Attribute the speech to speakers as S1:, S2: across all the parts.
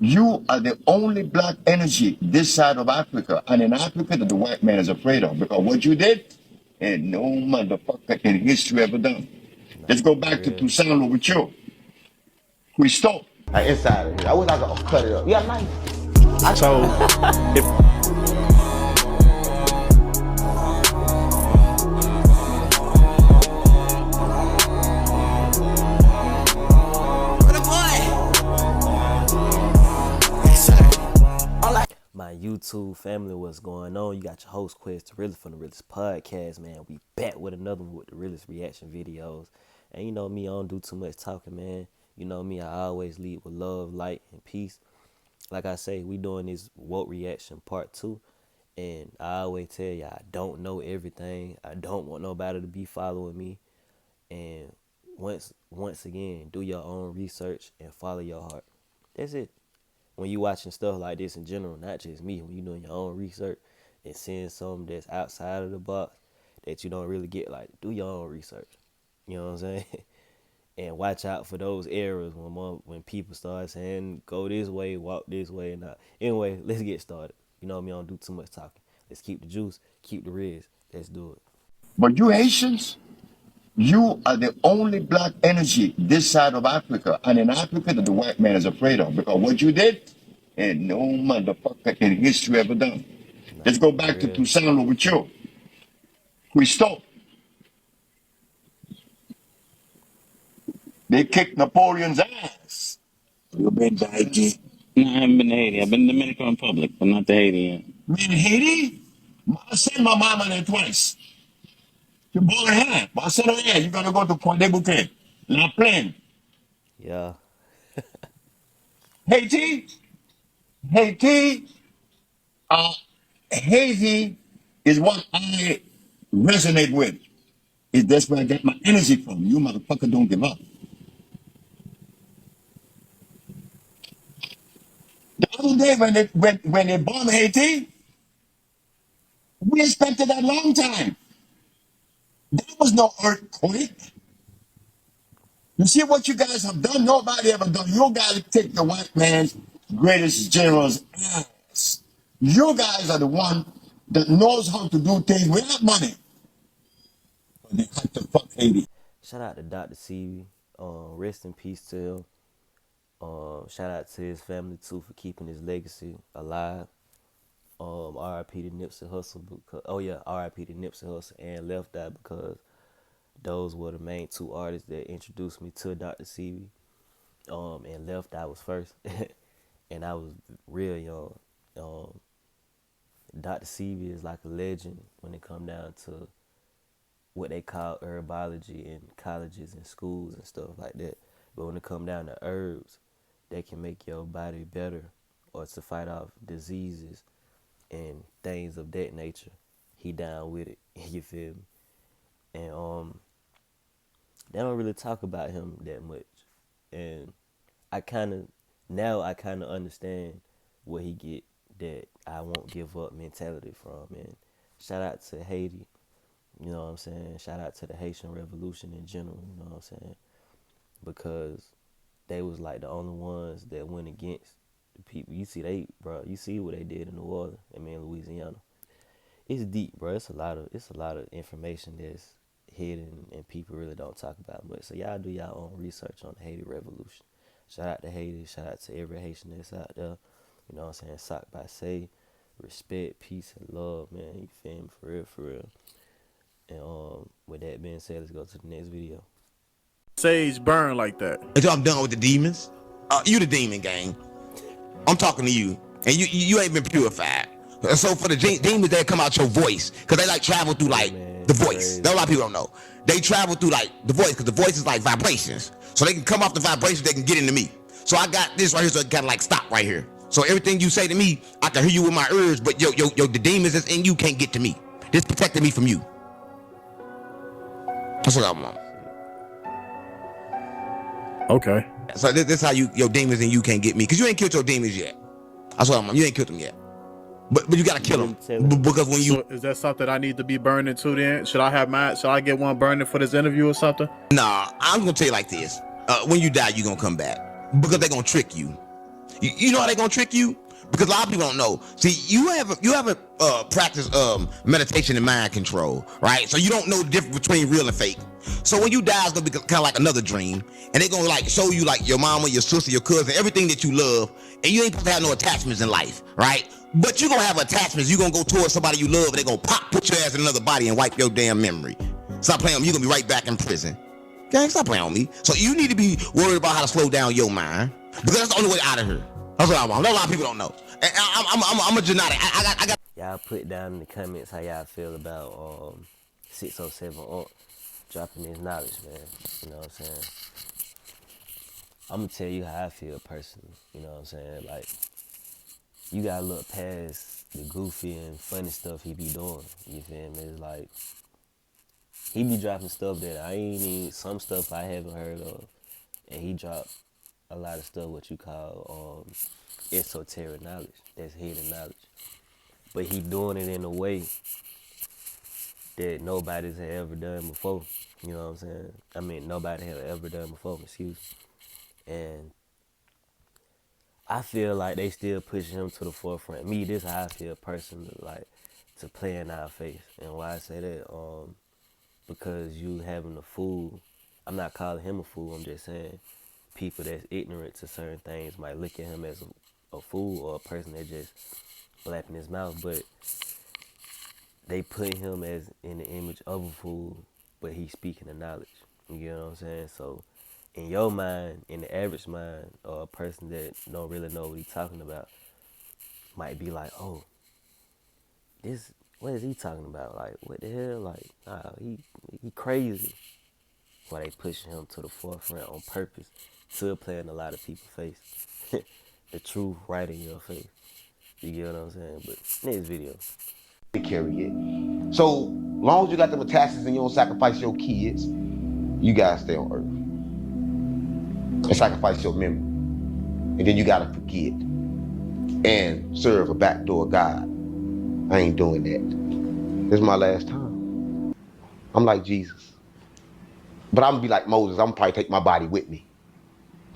S1: You are the only black energy this side of Africa, and in Africa that the white man is afraid of, because what you did, and no motherfucker in history ever done.
S2: Nah,
S1: Let's go
S2: for
S1: back to
S2: real.
S1: Toussaint Louverture. Christophe.
S3: Inside of here. I wish I could cut it up. You got a knife?
S4: So if
S2: My YouTube family, what's going on? You got your host Quest, the Realest from the Realest Podcast, man. We back with another one with the Realest reaction videos. And you know me, I don't do too much talking, man. You know me, I always lead with love, light, and peace. Like I say, we doing this woke reaction part 2. And I always tell you, I don't know everything. I don't want nobody to be following me. And once again, do your own research and follow your heart. That's it. When you watching stuff like this in general, not just me, when you doing your own research and seeing something that's outside of the box that you don't really get, like, do your own research. You know what I'm saying? And watch out for those errors when people start saying go this way, walk this way, and not. Anyway, let's get started. You know me, I don't do too much talking. Let's keep the juice, keep the reds. Let's do it.
S1: But you Haitians, you are the only black energy this side of Africa, and in Africa that the white man is afraid of, because what you did, and no motherfucker in history ever done.
S2: Nah,
S1: Let's go
S2: for
S1: back to
S2: real.
S1: Toussaint Louverture. Christophe. They kicked Napoleon's ass.
S5: You've been to Haiti? No, I haven't been to Haiti. I've been to Dominican Republic, but not to Haiti yet.
S1: Man, Haiti? I sent my mama there twice. She born here. But I said, oh yeah, you gotta go to Point de Bouquet. La Plaine.
S2: Yeah.
S1: Haiti? Haiti, Haiti is what I resonate with. That's where I get my energy from. You motherfucker don't give up. The other day when they bombed Haiti, we expected that long time. There was no earthquake. You see what you guys have done? Nobody ever done. You guys take the white man's greatest general's ass. You guys are the one that knows how to do things without money. But they had to fuck Haiti.
S2: Shout out to Dr. Sebi. Rest in peace to him. Shout out to his family too for keeping his legacy alive. R.I.P. to Nipsey Hussle R.I.P. to Nipsey Hussle and Left Eye, because those were the main two artists that introduced me to Dr. Sebi. And Left Eye was first, and I was real young. Dr. Sebi is like a legend when it come down to what they call herbology in colleges and schools and stuff like that. But when it come down to herbs, they can make your body better or to fight off diseases and things of that nature. He down with it. You feel me? And they don't really talk about him that much. And I kind of understand where he get that I won't give up mentality from. And shout out to Haiti. You know what I'm saying? Shout out to the Haitian Revolution in general, you know what I'm saying? Because they was like the only ones that went against the people. You see what they did in New Orleans, Louisiana. It's deep, bro. It's a lot of information that's hidden and people really don't talk about much. So y'all do y'all own research on the Haiti Revolution. Shout out to Haiti, shout out to every Haitian that's out there. You know what I'm saying? Sock by say, respect, peace, and love, man. You feel me? For real, for real. And with that being said, let's go to the next video.
S4: sage burn like that.
S3: Until I'm done with the demons. You the demon gang. I'm talking to you. And you ain't been purified. So for the demons that come out your voice, because they like travel through like the voice.
S2: Crazy.
S3: That a lot of people don't know. They travel through like the voice, because the voice is like vibrations. So they can come off the vibrations, they can get into me. So I got this right here, so it kind of like stop right here. So everything you say to me, I can hear you with my ears, but the demons that's in you can't get to me. This protected me from you. That's what I want.
S4: Okay.
S3: So this how your demons in you can't get me, because you ain't killed your demons yet. That's what I want. You ain't killed them yet. But you gotta kill them, because when you
S4: So is that something I need to be burning too then? Should I get one burning for this interview or something?
S3: Nah, I'm gonna tell you like this. When you die, you're gonna come back, because they're gonna trick you. You know how they gonna trick you? Because a lot of people don't know. See, you haven't practiced meditation and mind control, right? So you don't know the difference between real and fake. So when you die, it's gonna be kind of like another dream, and they're gonna like show you like your mama, your sister, your cousin, everything that you love, and you ain't supposed to have no attachments in life, right? But you're gonna have attachments. You're gonna go towards somebody you love, and they're gonna put your ass in another body and wipe your damn memory. Stop playing with me, you're gonna be right back in prison. Gang, stop playing with me. So you need to be worried about how to slow down your mind, because that's the only way out of here. That's what I want. A lot of people don't know. And I'm a genetic. I got.
S2: Y'all put down in the comments how y'all feel about 607 dropping his knowledge, man. You know what I'm saying? I'm gonna tell you how I feel personally. You know what I'm saying? Like, you gotta look past the goofy and funny stuff he be doing. You feel me? It's like he be dropping stuff that I ain't even, some stuff I haven't heard of, and he dropped a lot of stuff what you call esoteric knowledge. That's hidden knowledge. But he doing it in a way that nobody's had ever done before. You know what I'm saying? I mean, nobody had ever done before, excuse me. And I feel like they still pushing him to the forefront. Me, this is how I feel personally, like, to play in our face. And why I say that, because you having a fool, I'm not calling him a fool, I'm just saying people that's ignorant to certain things might look at him as a fool or a person that just flapping his mouth, but they put him as in the image of a fool, but he's speaking the knowledge. You know what I'm saying? So in your mind, in the average mind, or a person that don't really know what he's talking about, might be like, oh, this, what is he talking about? Like, what the hell? Like, nah, he crazy. Why they pushing him to the forefront on purpose to play in a lot of people's face. The truth right in your face. You get what I'm saying? But next video.
S3: Carry it. So long as you got them attachments and you don't sacrifice your kids, you gotta stay on earth and sacrifice your memory. And then you gotta forget and serve a backdoor God. I ain't doing that. This is my last time. I'm like Jesus. But I'm gonna be like Moses. I'm gonna probably take my body with me.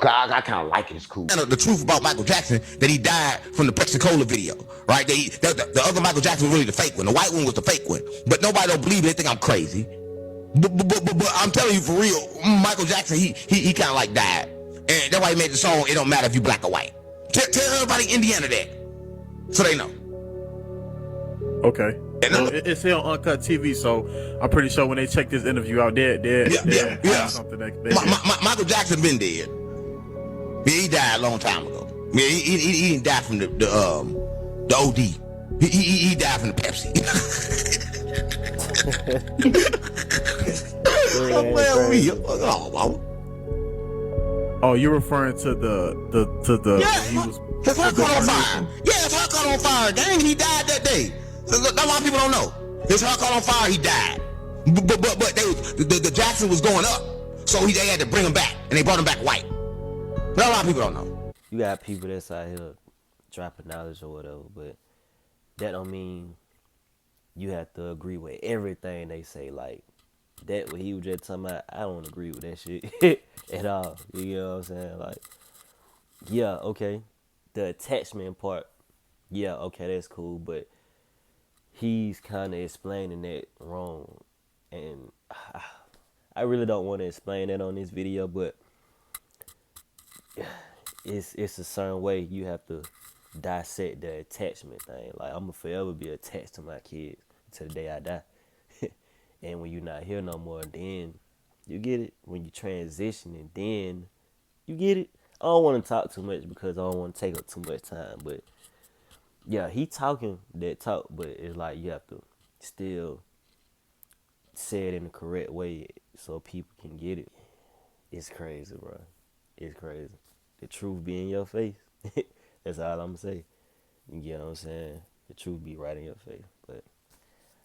S3: I kind of like it. It's cool. And the truth about Michael Jackson, that he died from the Pepsi Cola video, right? The other Michael Jackson was really the fake one. The white one was the fake one. But nobody don't believe it. They think I'm crazy. But I'm telling you for real, Michael Jackson, he kind of like died. And that's why he made the song, It Don't Matter If You Black or White. Tell everybody in Indiana that, so they know.
S4: Okay. Well, it's here on Uncut TV, so I'm pretty sure when they check this interview out, yeah. Something that
S3: Michael Jackson been dead. Yeah, he died a long time ago. Yeah, he didn't die from the OD. He died from the Pepsi.
S4: Oh, you're referring to the
S3: yeah,
S4: he was
S3: his heart caught on fire. Yeah, his heart caught on fire. Dang, he died that day. That's a lot of people don't know. His heart caught on fire. He died. But the Jackson was going up, so they had to bring him back, and they brought him back white. But a lot of people don't know.
S2: You got people that's out here dropping knowledge or whatever, but that don't mean you have to agree with everything they say. Like, that what he was just talking about, I don't agree with that shit at all. You know what I'm saying? Like, yeah, okay, the attachment part, yeah, okay, that's cool, but he's kind of explaining that wrong, and I really don't want to explain that on this video, but it's a certain way you have to dissect the attachment thing. Like, I'm gonna forever be attached to my kids until the day I die. And when you're not here no more, then you get it. When you transition, and then you get it. I don't want to talk too much because I don't want to take up too much time. But yeah, he talking that talk, but it's like you have to still say it in the correct way so people can get it. It's crazy, bro. It's crazy. The truth be in your face. That's all I'm gonna say. You get what I'm saying? The truth be right in your face. But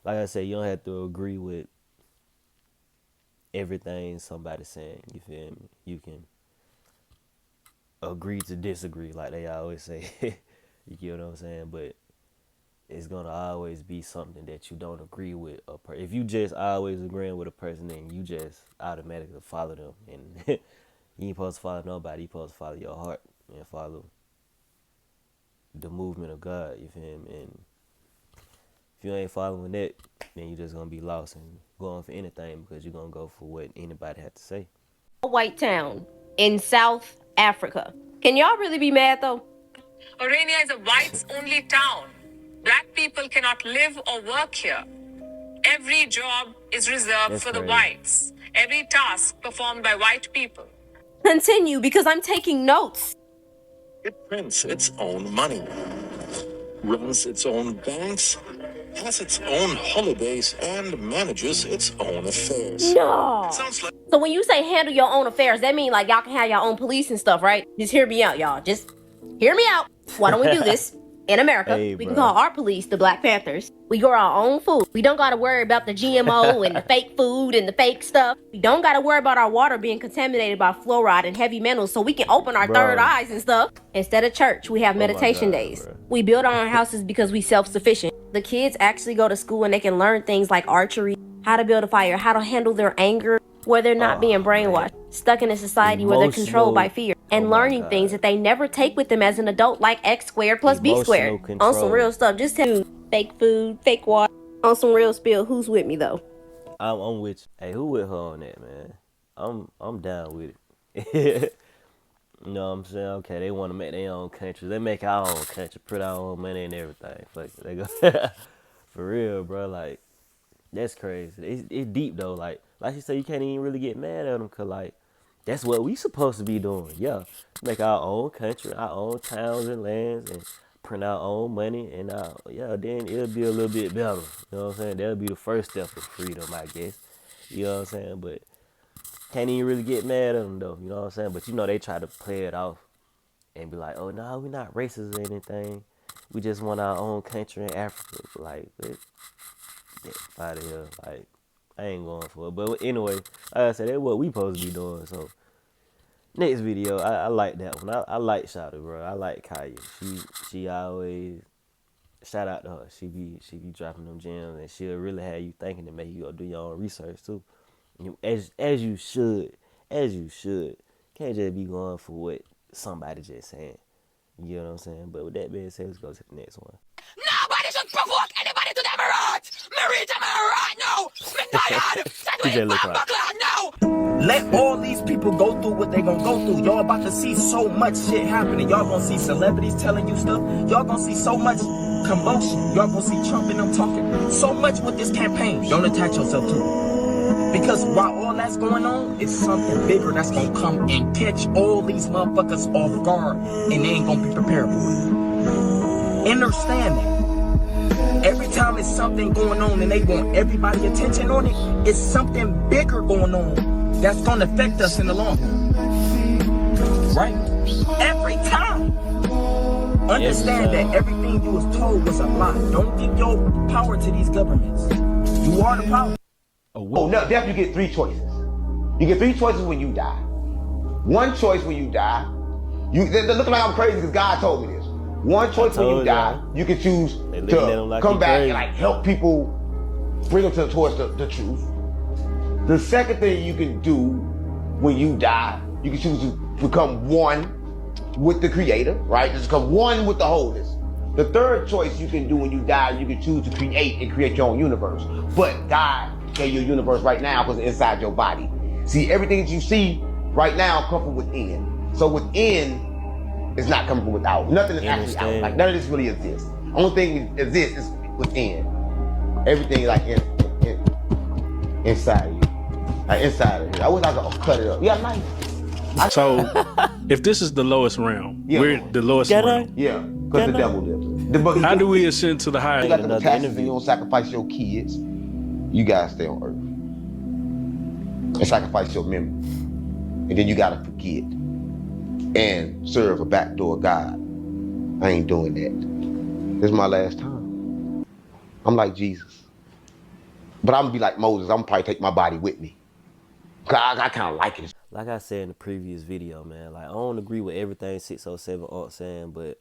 S2: like I said, you don't have to agree with everything somebody's saying. You feel me? You can agree to disagree, like they always say. You get what I'm saying? But it's gonna always be something that you don't agree with. If you just always agreeing with a person, then you just automatically follow them. And you ain't supposed to follow nobody. You supposed to follow your heart and follow the movement of God. You feel me? And if you ain't following that, then you just gonna be lost and going for anything because you're gonna go for what anybody had to say.
S6: White town in South Africa. Can y'all really be mad though?
S7: Orania is a whites-only town. Black people cannot live or work here. Every job is reserved
S2: That's
S7: for the
S2: crazy.
S7: whites. Every task performed by white people.
S6: Continue because I'm taking notes.
S8: It prints its own money, runs its own banks, has its own holidays, and manages its own affairs.
S6: No.
S8: Sounds like
S6: So when you say handle your own affairs, that mean like y'all can have your own police and stuff, right? Just hear me out, y'all. Just hear me out. Why don't we do this? In America,
S2: Hey,
S6: we can
S2: bro.
S6: call our police the Black Panthers. We grow our own food. We don't gotta worry about the GMO and the fake food and the fake stuff. We don't gotta worry about our water being contaminated by fluoride and heavy metals, so we can open our
S2: Bro.
S6: third eyes and stuff. Instead of church, we have
S2: my
S6: meditation
S2: God,
S6: days.
S2: bro.
S6: We build our own houses because we self-sufficient. The kids actually go to school and they can learn things like archery, how to build a fire, how to handle their anger, where they're not being brainwashed, stuck in a society where they're controlled by fear, and
S2: Oh my
S6: learning
S2: God.
S6: things that they never take with them as an adult, like X squared plus B squared.
S2: Emotional
S6: On some
S2: control.
S6: real stuff, just tell you, fake food, fake water. On some real spill, who's with me though?
S2: I'm with you. Hey, who with her on that, man? I'm down with it. You know what I'm saying? Okay, they want to make their own country. They make our own country, put our own money and everything. Fuck it. They go for real, bro. Like that's crazy. It's deep though. Like you said, you can't even really get mad at them because like that's what we supposed to be doing. Yeah, make our own country, our own towns and lands, and print our own money. And yeah, then it'll be a little bit better. You know what I'm saying? That'll be the first step of freedom, I guess. You know what I'm saying? But can't even really get mad at them though. You know what I'm saying? But you know they try to play it off and be like, oh no, we're not racist or anything. We just want our own country in Africa. Like, get out of here. Like, I ain't going for it. But anyway, like I said, that's what we supposed to be doing. So next video, I like that one. I like Shawty, bro. I like Kaya. She always shout out to her. She be dropping them gems and she'll really have you thinking to make you go do your own research too. As you should. Can't just be going for what somebody just saying. You know what I'm saying? But with that being said, let's go to the next one.
S9: Nobody should provoke anybody to them right. Me reach them right now. Me tired. That
S2: He
S9: way
S2: just look
S9: bumper
S2: right.
S9: clock now. Let all these people go through what they gonna go through. Y'all about to see so much shit happening. Y'all gonna see celebrities telling you stuff. Y'all gonna see so much commotion. Y'all gonna see Trump and them talking so much with this campaign. Don't attach yourself to it. Because while all that's going on, it's something bigger that's gonna come and catch all these motherfuckers off guard, and they ain't gonna be prepared for it. Understand that. Every time it's something going on and they want everybody's attention on it, it's something bigger going on that's gonna affect us in the long run. Right? Every time. Understand that everything you was told was a lie. Don't give your power to these governments. You are the power.
S3: Oh, no, definitely you get three choices. You get three choices when you die. One choice when you die, they're looking like I'm crazy because God told me this. One choice when you die, you can choose to come back and like help people, bring them towards the truth. The second thing you can do when you die, you can choose to become one with the Creator, right? Just become one with the wholeness. The third choice you can do when you die, you can choose to create and create your own universe. But God gave you a universe right now because it's inside your body. See, everything that you see right now come from within. So within is not coming from without. Nothing is actually out. Like none of this really exists. Only thing that exists is within. Everything is like inside of you. Like inside of you. I wish I could cut it up. Yeah, nice.
S10: So, if this is the lowest realm, we're the lowest realm.
S3: Yeah, because the devil lives.
S10: How do we ascend to the higher?
S3: You got the attachments and you don't sacrifice your kids. You gotta stay on earth and sacrifice your memory. And then you gotta forget and serve a backdoor God. I ain't doing that. This is my last time. I'm like Jesus. But I'm gonna be like Moses. I'm gonna probably take my body with me. I kind of like it.
S2: Like I said in the previous video, man, like I don't agree with everything 607 Art saying, but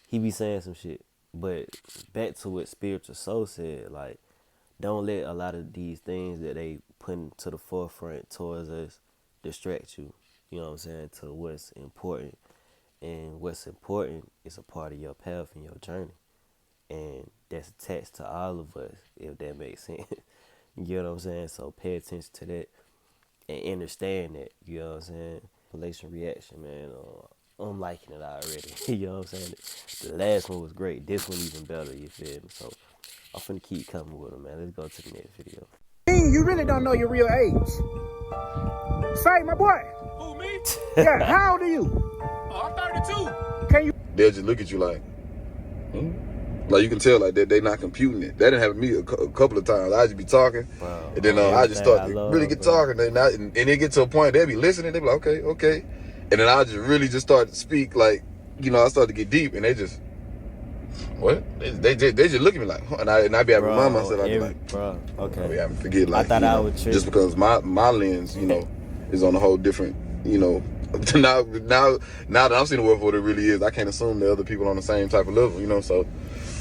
S2: he be saying some shit. But back to what Spiritual Soul said, like, don't let a lot of these things that they put to the forefront towards us distract you. You know what I'm saying? To what's important. And what's important is a part of your path and your journey. And that's attached to all of us, if that makes sense. You know what I'm saying? So pay attention to that and understand that, you know what I'm saying? Relation reaction, man. I'm liking it already. You know what I'm saying? The last one was great. This one even better, you feel me? So I'm finna keep coming with them, man. Let's go to the next video.
S11: You really don't know your real age. Say, my boy.
S12: Who, me?
S11: Yeah, how old are you?
S12: Oh, I'm 32.
S11: Can you?
S13: They'll just look at you like, like you can tell like that they not computing it. That didn't happen to me a couple of times. I just be talking,
S2: bro,
S13: and then I just start to really get talking, and they get to a point they be listening. They be like, okay, and then I just really just start to speak like, you know, I start to get deep, and they just. What? They just look at me like, huh? and I be able to remind myself. I be like,
S2: bro, okay.
S13: I be having to forget, like,
S2: I thought I would
S13: just because my lens, you know, is on a whole different, you know. Now that I'm seeing the world for what it really is, I can't assume that other people on the same type of level, you know. So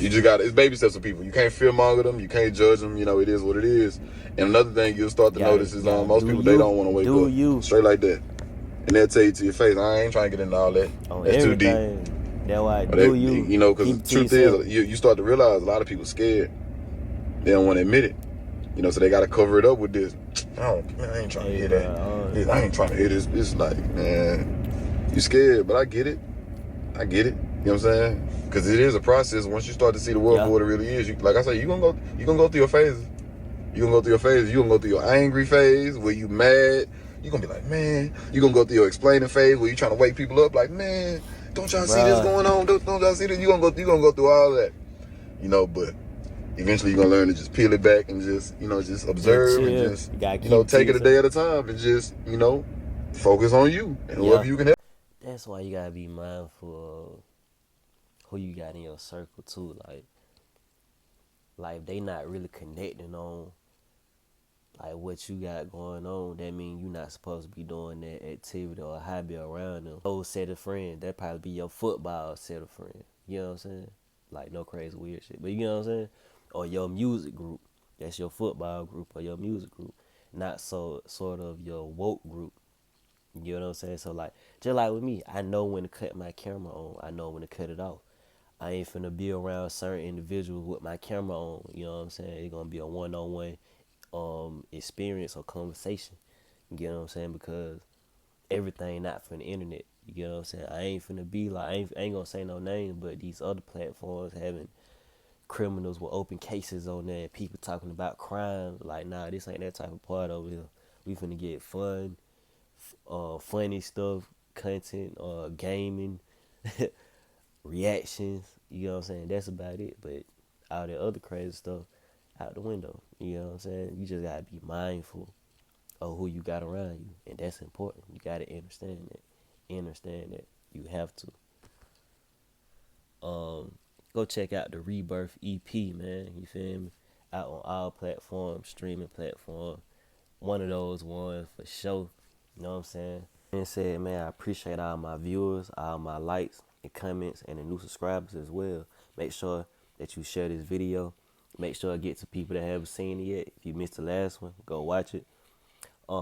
S13: you just got it's baby steps with people. You can't fearmonger them. You can't judge them. You know, it is what it is. And another thing you'll start to notice is most people they don't want to wake up straight like that, and they'll tell you to your face, I ain't trying to get into all that. That's too deep.
S2: That's why
S13: you know, because the truth is, you start to realize a lot of people scared. They don't want to admit it. You know, so they got to cover it up with this. I ain't trying to hear that. I ain't trying to hear this. It's like, man, you scared, but I get it. You know what I'm saying? Because it is a process. Once you start to see the world for what it really is, like I say, you gonna go through your phases. You gonna go through your phases. You gonna go through your angry phase where you mad. You gonna be like, man. You gonna go through your explaining phase where you trying to wake people up. Like, man, don't y'all see this going on? Don't y'all see this? You gonna go through all that. You know, but eventually you're gonna learn to just peel it back and just, you know, just observe and just, you know, take it a day at a time and just, you know, focus on you and whoever you can help.
S2: That's why you gotta be mindful of who you got in your circle too. Like if they not really connecting on like what you got going on, that mean you not supposed to be doing that activity or hobby around them. Old set of friends, that probably be your football set of friends. You know what I'm saying? Like no crazy weird shit, but you know what I'm saying? Or your music group, that's your football group or your music group, not so sort of your woke group. You know what I'm saying? So like, just like with me, I know when to cut my camera on. I know when to cut it off. I ain't finna be around certain individuals with my camera on. You know what I'm saying? It's gonna be a one-on-one experience or conversation. You know what I'm saying? Because everything not from the internet. You know what I'm saying? I ain't finna be like, I ain't gonna say no names, but these other platforms having criminals with open cases on there and people talking about crime. Like, nah, this ain't that type of part over here. We finna get fun, funny stuff, content, gaming, reactions. You know what I'm saying? That's about it. But all that other crazy stuff out the window. You know what I'm saying? You just gotta be mindful of who you got around you, and that's important. You gotta understand that. You have to. Go check out the Rebirth EP, man. You feel me? Out on all platforms, streaming platform. One of those ones for sure. You know what I'm saying? And said, man, I appreciate all my viewers, all my likes and comments, and the new subscribers as well. Make sure that you share this video. Make sure it gets to people that haven't seen it yet. If you missed the last one, go watch it.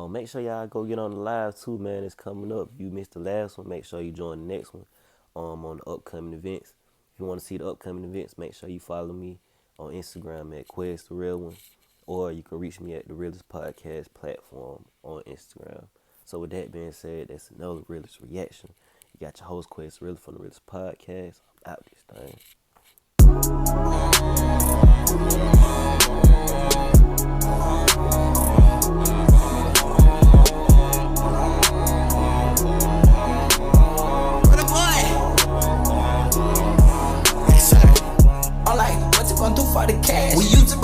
S2: Make sure y'all go get on the live too, man. It's coming up. If you missed the last one, make sure you join the next one on the upcoming events. If you want to see the upcoming events, make sure you follow me on Instagram at Quez the Real One, or you can reach me at the Realest Podcast platform on Instagram. So with that being said, that's another Realest Reaction. You got your host Quez the Real from the Realest Podcast. I'm out this thing.
S14: I'm like, what you gonna do for the cash? We used to